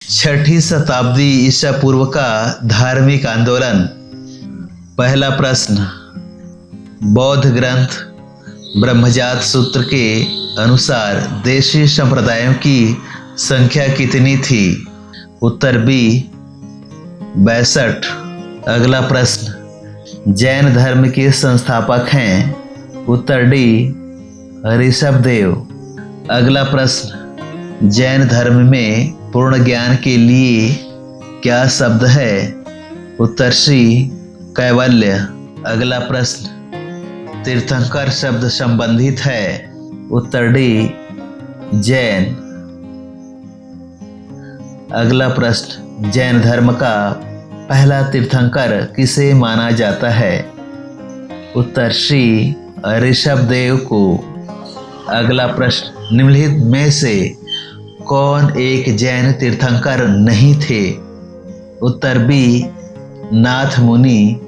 छठी शताब्दी ईसा पूर्व का धार्मिक आंदोलन। पहला प्रश्न, बौद्ध ग्रंथ ब्रह्मजात सूत्र के अनुसार देशी संप्रदायों की संख्या कितनी थी? उत्तर बी 62। अगला प्रश्न, जैन धर्म के संस्थापक हैं? उत्तर डी ऋषभदेव। अगला प्रश्न, जैन धर्म में पूर्ण ज्ञान के लिए क्या शब्द है? उत्तर सी कैवल्य। अगला प्रश्न, तीर्थंकर शब्द संबंधित है? उत्तर डी जैन। अगला प्रश्न, जैन धर्म का पहला तीर्थंकर किसे माना जाता है? उत्तर सी ऋषभदेव को। अगला प्रश्न, निम्नलिखित में से कौन एक जैन तीर्थंकर नहीं थे? उत्तर बी नाथ मुनि।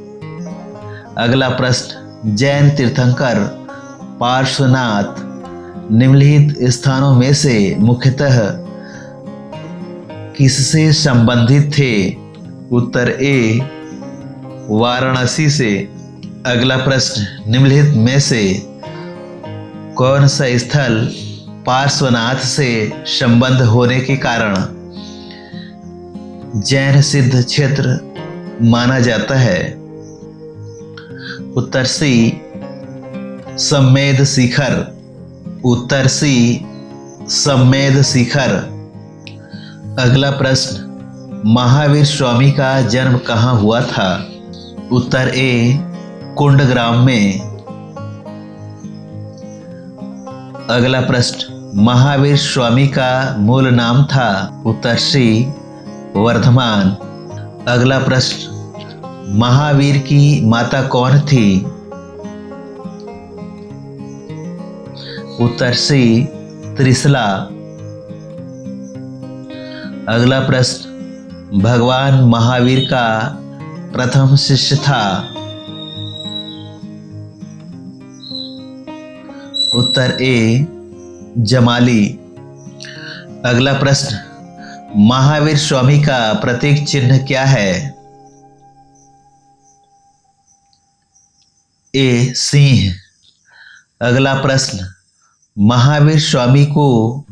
अगला प्रश्न, जैन तीर्थंकर पार्श्वनाथ निम्नलिखित स्थानों में से मुख्यतः किससे संबंधित थे? उत्तर ए वाराणसी से। अगला प्रश्न, निम्नलिखित में से कौन सा स्थल पार्श्वनाथ से संबंध होने के कारण जैन सिद्ध क्षेत्र माना जाता है? उत्तर सी सम्मेद शिखर। उत्तर सी सम्मेद शिखर। अगला प्रश्न, महावीर स्वामी का जन्म कहाँ हुआ था? उत्तर ए कुंडग्राम में। अगला प्रश्न, महावीर स्वामी का मूल नाम था? उत्तर सी वर्धमान। अगला प्रश्न, महावीर की माता कौन थी? उत्तर सी त्रिशला। अगला प्रश्न, भगवान महावीर का प्रथम शिष्य था? उत्तर ए जमाली। अगला प्रश्न, महावीर स्वामी का प्रतीक चिन्ह क्या है? ए सिंह। अगला प्रश्न, महावीर स्वामी को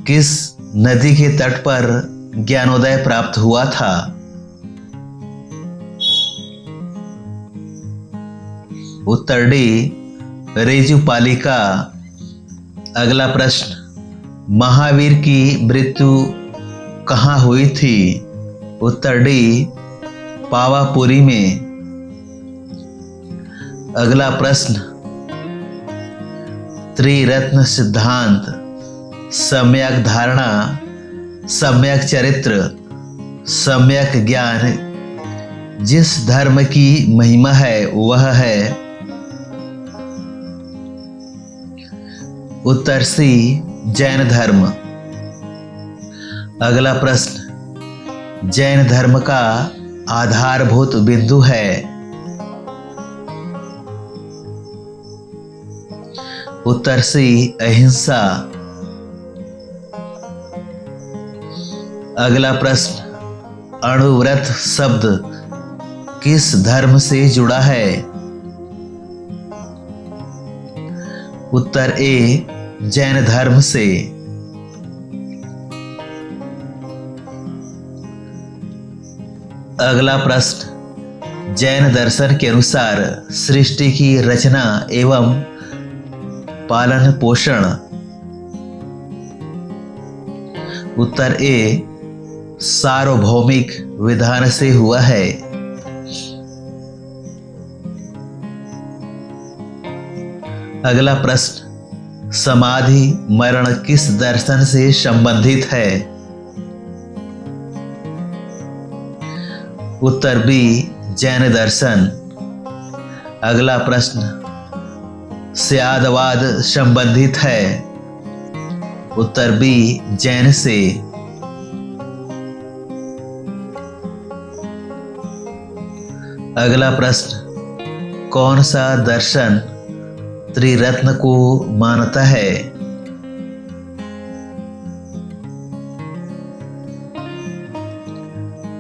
किस नदी के तट पर ज्ञानोदय प्राप्त हुआ था? उत्तर डी रेजुपालिका। अगला प्रश्न, महावीर की मृत्यु कहाँ हुई थी? उत्तर डी पावापुरी में। अगला प्रश्न, त्रिरत्न सिद्धांत, सम्यक धारणा, सम्यक चरित्र, सम्यक ज्ञान जिस धर्म की महिमा है वह है? उत्तर सी जैन धर्म। अगला प्रश्न, जैन धर्म का आधारभूत बिंदु है? उत्तर सी अहिंसा। अगला प्रश्न, अणुव्रत शब्द किस धर्म से जुड़ा है? उत्तर ए जैन धर्म से। अगला प्रश्न, जैन दर्शन के अनुसार सृष्टि की रचना एवं पालन पोषण? उत्तर ए सार्वभौमिक विधान से हुआ है। अगला प्रश्न, समाधि मरण किस दर्शन से संबंधित है? उत्तर बी जैन दर्शन। अगला प्रश्न, स्यादवाद संबंधित है? उत्तर बी जैन से। अगला प्रश्न, कौन सा दर्शन त्रिरत्न को मानता है?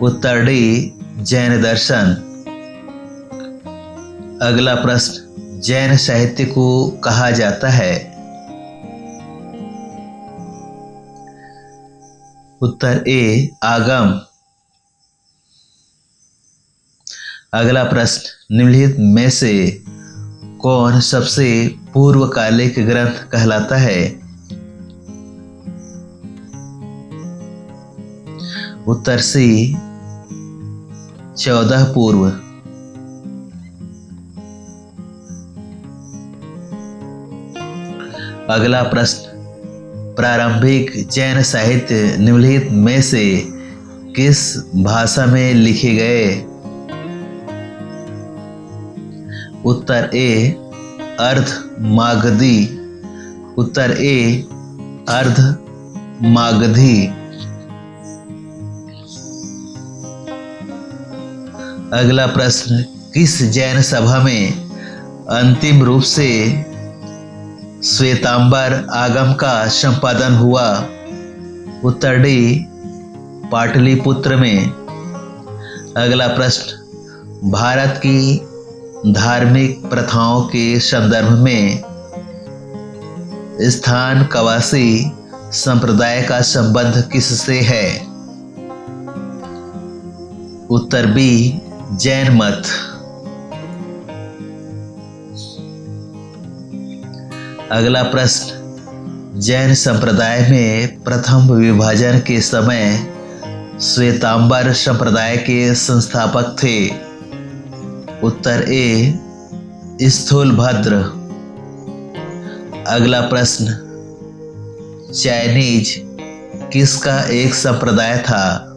उत्तर डी जैन दर्शन। अगला प्रश्न, जैन साहित्य को कहा जाता है? उत्तर ए आगम। अगला प्रश्न, निम्नलिखित में से कौन सबसे पूर्वकालिक ग्रंथ कहलाता है? उत्तर सी 14 पूर्व। अगला प्रश्न, प्रारंभिक जैन साहित्य निम्नलिखित में से किस भाषा में लिखे गए? उत्तर ए अर्ध मागधी। उत्तर ए अर्ध मागधी। अगला प्रश्न, किस जैन सभा में अंतिम रूप से श्वेतांबर आगम का संपादन हुआ? उत्तर डी पाटलिपुत्र में। अगला प्रश्न, भारत की धार्मिक प्रथाओं के संदर्भ में स्थान कवासी संप्रदाय का संबंध किससे है? उत्तर बी जैन मत। अगला प्रश्न, जैन संप्रदाय में प्रथम विभाजन के समय श्वेतांबर संप्रदाय के संस्थापक थे? उत्तर ए स्थूलभद्र। अगला प्रश्न, चाइनीज किसका एक संप्रदाय था?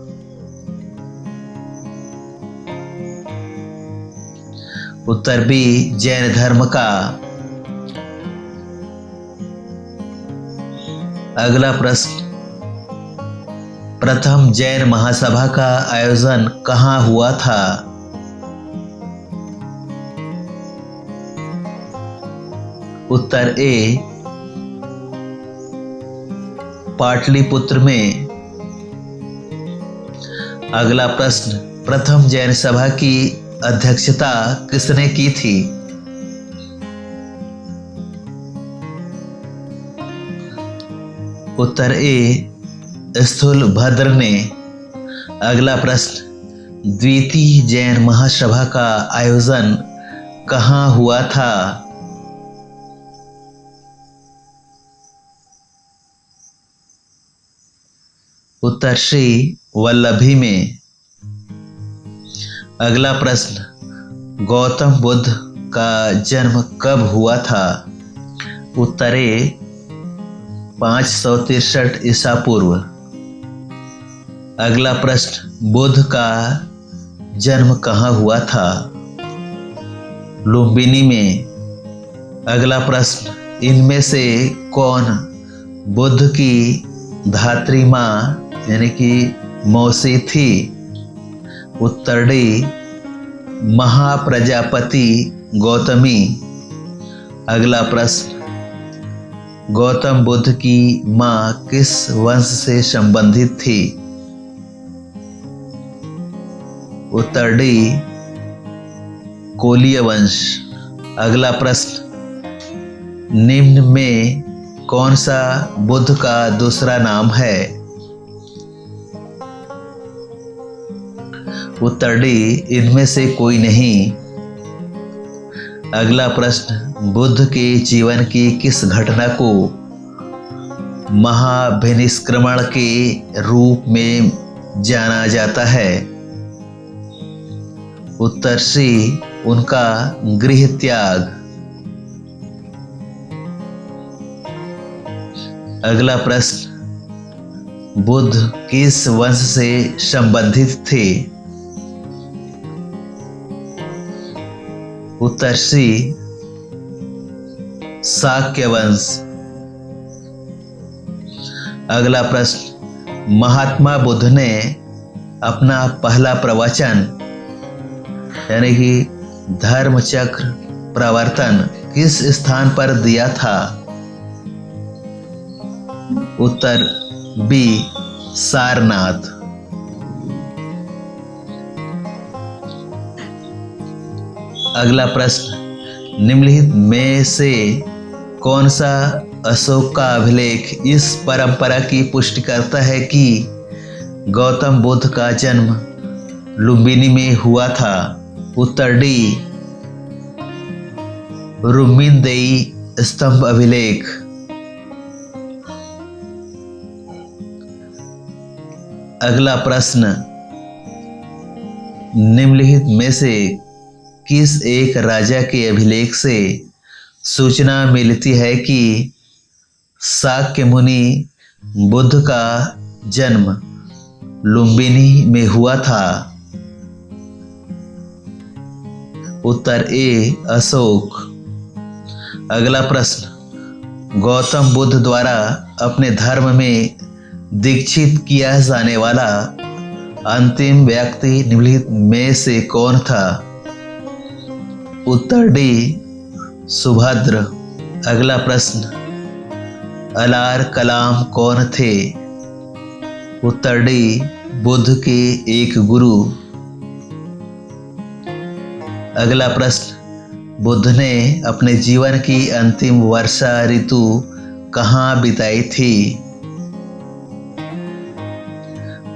उत्तर बी जैन धर्म का। अगला प्रश्न, प्रथम जैन महासभा का आयोजन कहाँ हुआ था? उत्तर ए पाटलिपुत्र में। अगला प्रश्न, प्रथम जैन सभा की अध्यक्षता किसने की थी? उत्तर ए स्थूलभद्र ने। अगला प्रश्न, द्वितीय जैन महासभा का आयोजन कहाँ हुआ था? उत्तर सी वल्लभी में। अगला प्रश्न, गौतम बुद्ध का जन्म कब हुआ था? उत्तर ए 563 ईसा पूर्व। अगला प्रश्न, बुद्ध का जन्म कहाँ हुआ था? लुम्बिनी में। अगला प्रश्न, इनमें से कौन बुद्ध की धात्री माँ यानी कि मौसी थी? उत्तर डी महाप्रजापति गौतमी। अगला प्रश्न, गौतम बुद्ध की माँ किस वंश से संबंधित थी? उत्तर डी कोलीय वंश। अगला प्रश्न, निम्न में कौन सा बुद्ध का दूसरा नाम है? उत्तर डी इनमें से कोई नहीं। अगला प्रश्न, बुद्ध के जीवन की किस घटना को महाभिनिष्क्रमण के रूप में जाना जाता है? उत्तर सी उनका गृह त्याग। अगला प्रश्न, बुद्ध किस वंश से संबंधित थे? उत्तर सी शाक्य वंश। अगला प्रश्न, महात्मा बुद्ध ने अपना पहला प्रवचन यानी कि धर्मचक्र प्रवर्तन किस स्थान पर दिया था? उत्तर बी सारनाथ। अगला प्रश्न, निम्नलिखित में से कौन सा अशोक का अभिलेख इस परंपरा की पुष्टि करता है कि गौतम बुद्ध का जन्म लुम्बिनी में हुआ था? उत्तर डी, रुक्मिणदेई स्तंभ अभिलेख। अगला प्रश्न, निम्नलिखित में से किस एक राजा के अभिलेख से सूचना मिलती है कि शाक्य मुनि बुद्ध का जन्म लुम्बिनी में हुआ था? उत्तर ए, अशोक। अगला प्रश्न, गौतम बुद्ध द्वारा अपने धर्म में दीक्षित किया जाने वाला अंतिम व्यक्ति निम्नलिखित में से कौन था? उत्तर डी, सुभद्र। अगला प्रश्न, अलार कलाम कौन थे? उत्तर डी, बुद्ध के एक गुरु। अगला प्रश्न, बुद्ध ने अपने जीवन की अंतिम वर्षा ऋतु कहाँ बिताई थी?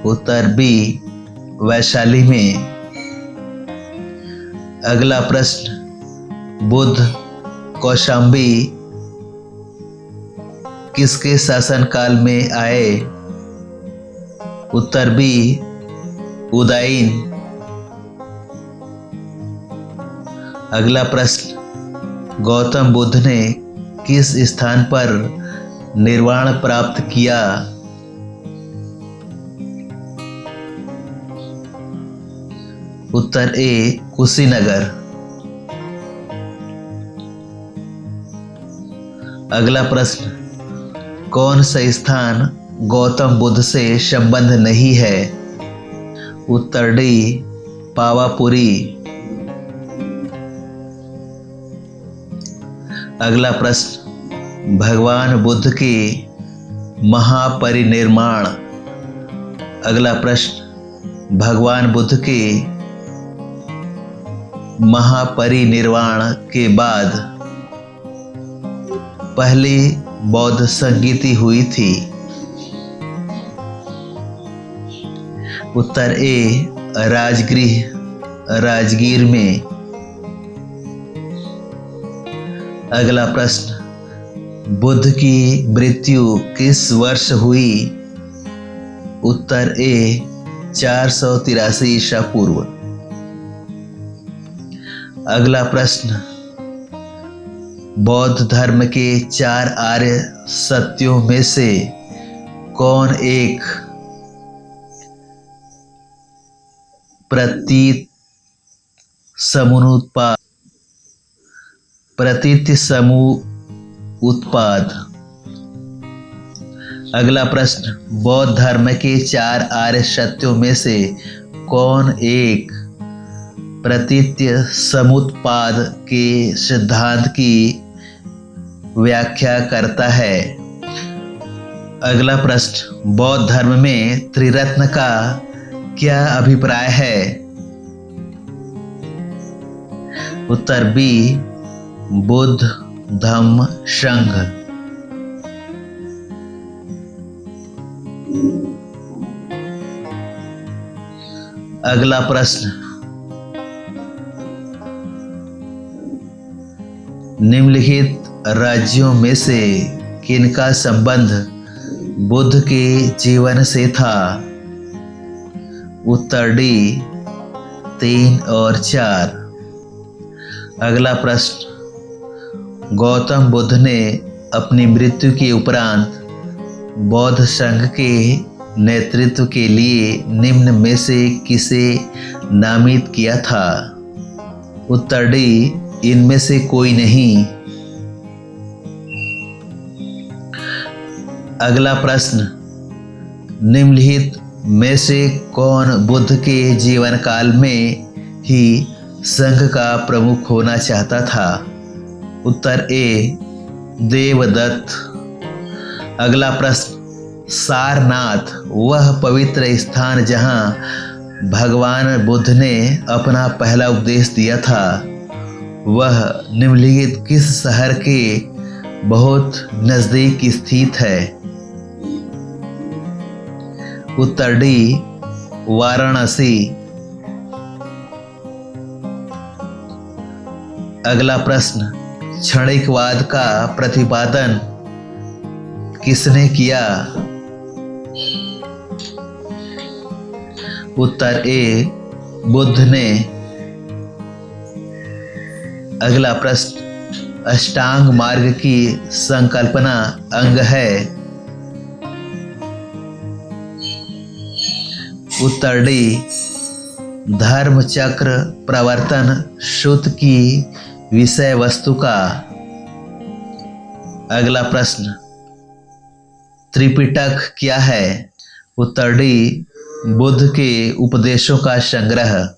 उत्तर बी, वैशाली में। अगला प्रश्न, बुद्ध कौशाम्बी किसके शासनकाल में आए? उत्तर बी, उदयन। अगला प्रश्न, गौतम बुद्ध ने किस स्थान पर निर्वाण प्राप्त किया? उत्तर ए, कुशीनगर। अगला प्रश्न, कौन सा स्थान गौतम बुद्ध से संबंध नहीं है? उत्तर डी, पावापुरी। अगला प्रश्न, भगवान बुद्ध के महापरिनिर्वाण। अगला प्रश्न, भगवान बुद्ध के महापरिनिर्वाण के बाद पहली बौद्ध संगीति हुई थी? उत्तर ए, राजगीर में। अगला प्रश्न, बुद्ध की मृत्यु किस वर्ष हुई? उत्तर ए, 483 ईसा पूर्व। अगला प्रश्न, बौद्ध धर्म के 4 आर्य सत्यों में से कौन एक प्रतीत समूह उत्पाद? अगला प्रश्न, बौद्ध धर्म के 4 आर्य सत्यों में से कौन एक प्रतीत्य समुत्पाद के सिद्धांत की व्याख्या करता है? अगला प्रश्न, बौद्ध धर्म में त्रिरत्न का क्या अभिप्राय है? उत्तर बी, बुद्ध धम्म संघ। अगला प्रश्न, निम्नलिखित राज्यों में से किनका संबंध बुद्ध के जीवन से था? उत्तर डी, 3 और 4। अगला प्रश्न, गौतम बुद्ध ने अपनी मृत्यु के उपरांत बौद्ध संघ के नेतृत्व के लिए निम्न में से किसे नामित किया था? उत्तर डी, इनमें से कोई नहीं। अगला प्रश्न, निम्नलिखित में से कौन बुद्ध के जीवन काल में ही संघ का प्रमुख होना चाहता था? उत्तर ए, देवदत्त। अगला प्रश्न, सारनाथ वह पवित्र स्थान जहां भगवान बुद्ध ने अपना पहला उपदेश दिया था, वह निम्नलिखित किस शहर के बहुत नजदीक स्थित है? उत्तर डी वाराणसी। अगला प्रश्न, क्षणिकवाद का प्रतिपादन किसने किया? उत्तर ए बुद्ध ने। अगला प्रश्न, अष्टांग मार्ग की संकल्पना अंग है? उत्तर डी धर्म चक्र प्रवर्तन सूत्र की विषय वस्तु का। अगला प्रश्न, त्रिपिटक क्या है? उत्तर डी बुद्ध के उपदेशों का संग्रह।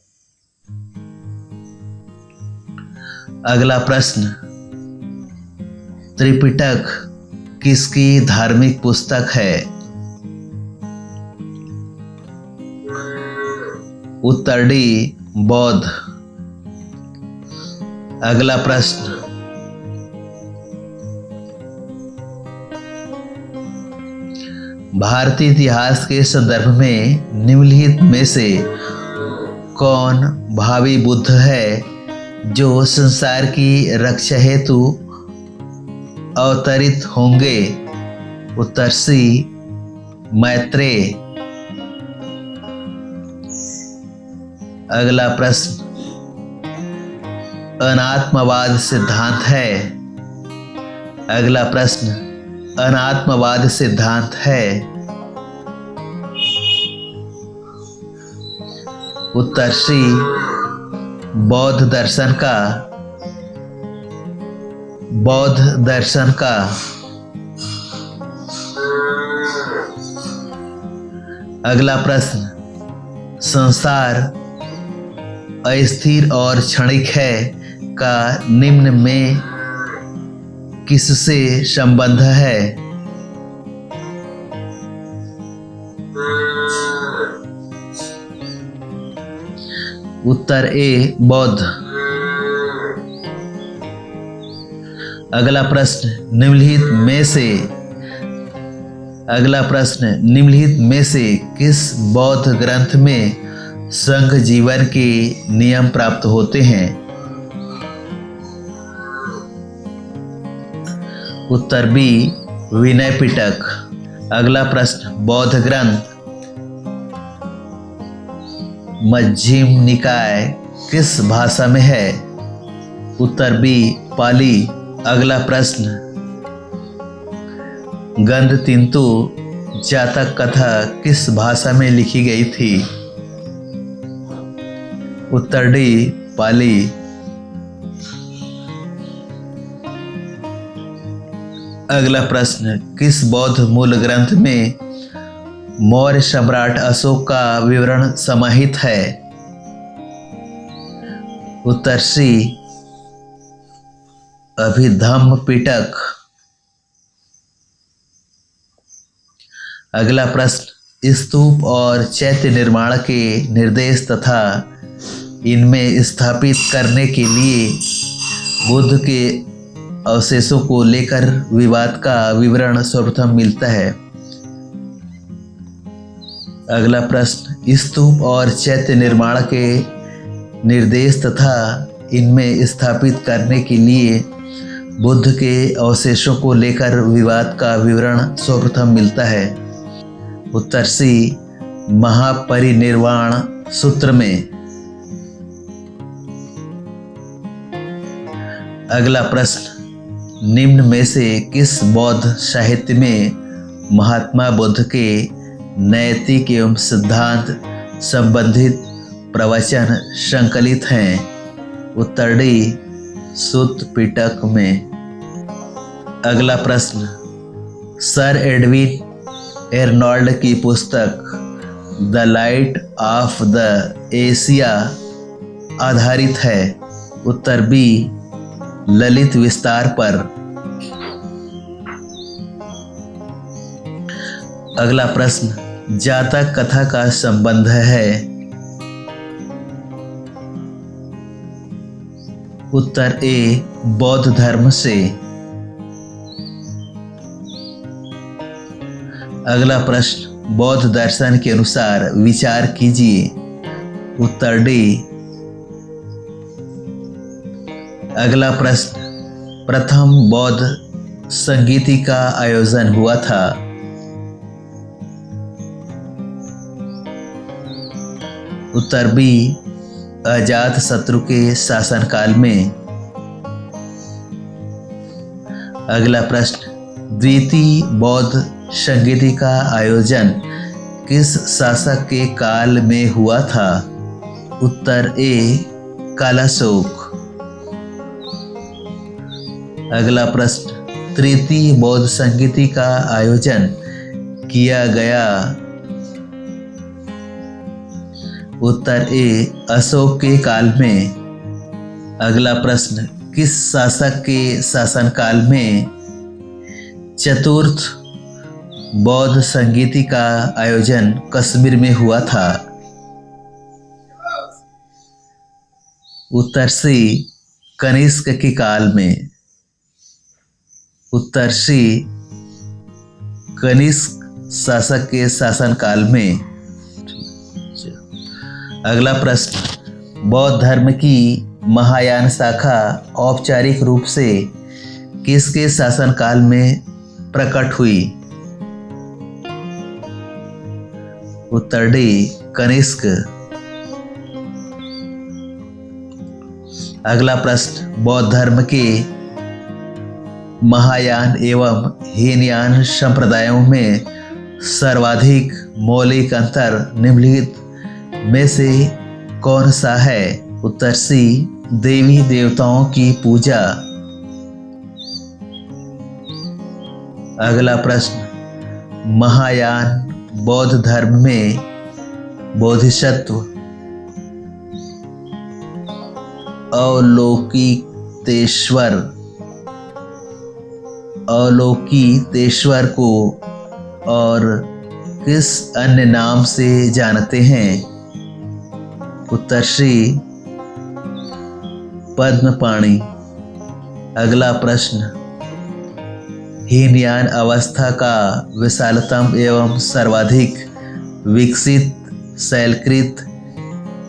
अगला प्रश्न, त्रिपिटक किसकी धार्मिक पुस्तक है? उत्तर डी बौद्ध। अगला प्रश्न, भारतीय इतिहास के संदर्भ में निम्नलिखित में से कौन भावी बुद्ध है जो संसार की रक्षा हेतु अवतरित होंगे? उत्तर सी मैत्रेय। अगला प्रश्न, अनात्मवाद सिद्धांत है? अगला प्रश्न, अनात्मवाद सिद्धांत है? उत्तर सी बौद्ध दर्शन का। बौद्ध दर्शन का। अगला प्रश्न, संसार अस्थिर और क्षणिक है का निम्न में किससे संबंध है? उत्तर ए बौद्ध। अगला प्रश्न, निम्नलिखित में से किस बौद्ध ग्रंथ में संघ जीवन के नियम प्राप्त होते हैं? उत्तर बी विनय पिटक। अगला प्रश्न, बौद्ध ग्रंथ मध्यम निकाय किस भाषा में है? उत्तर बी पाली। अगला प्रश्न, गंधतिन्तु जातक कथा किस भाषा में लिखी गई थी? उत्तर डी पाली। अगला प्रश्न, किस बौद्ध मूल ग्रंथ में मौर्य सम्राट अशोक का विवरण समाहित है? उत्तर सी अभिधम्म पिटक। अगला प्रश्न, स्तूप और चैत्य निर्माण के निर्देश तथा इनमें स्थापित करने के लिए बुद्ध के अवशेषों को लेकर विवाद का विवरण सर्वप्रथम मिलता है। अगला प्रश्न, स्तूप और चैत्य निर्माण के निर्देश तथा इनमें स्थापित करने के लिए बुद्ध के अवशेषों को लेकर विवाद का विवरण सर्वप्रथम मिलता है। उत्तर सी महापरिनिर्वाण सूत्र में। अगला प्रश्न, निम्न में से किस बौद्ध साहित्य में महात्मा बुद्ध के नैतिक एवं सिद्धांत संबंधित प्रवचन संकलित हैं? उत्तर डी सुत्त पिटक में। अगला प्रश्न, सर एडविन एर्नॉल्ड की पुस्तक the light of the Asia आधारित है? उत्तर बी ललित विस्तार पर। अगला प्रश्न, जातक कथा का संबंध है? उत्तर ए बौद्ध धर्म से। अगला प्रश्न, बौद्ध दर्शन के अनुसार विचार कीजिए। उत्तर डी। अगला प्रश्न, प्रथम बौद्ध संगीति का आयोजन हुआ था। उत्तर बी, अजात शत्रु के शासनकाल में। अगला प्रश्न, द्वितीय बौद्ध संगीति का आयोजन किस शासक के काल में हुआ था। उत्तर ए, कालाशोक। अगला प्रश्न, तृतीय बौद्ध संगीति का आयोजन किया गया। उत्तर ए, अशोक के काल में। अगला प्रश्न, किस शासक के शासनकाल में चतुर्थ बौद्ध संगीति का आयोजन कश्मीर में हुआ था। उत्तर सी, कनिष्क के काल में। उत्तर सी, कनिष्क शासक के शासनकाल में। अगला प्रश्न, बौद्ध धर्म की महायान शाखा औपचारिक रूप से किसके शासनकाल में प्रकट हुई। उत्तर डी, कनिष्क। अगला प्रश्न, बौद्ध धर्म के महायान एवं हीनयान संप्रदायों में सर्वाधिक मौलिक अंतर निम्नलिखित में से कौन सा है। उत्तर सी, देवी देवताओं की पूजा। अगला प्रश्न, महायान बौद्ध धर्म में बोधिसत्व, अलौकितेश्वर को और किस अन्य नाम से जानते हैं। उत्तर सी, पद्मपाणि। अगला प्रश्न, हीनयान अवस्था का विशालतम एवं सर्वाधिक विकसित शैलकृत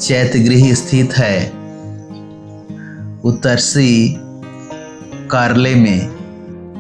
चैत्यगृह स्थित है। उत्तर सी, कार्ले में।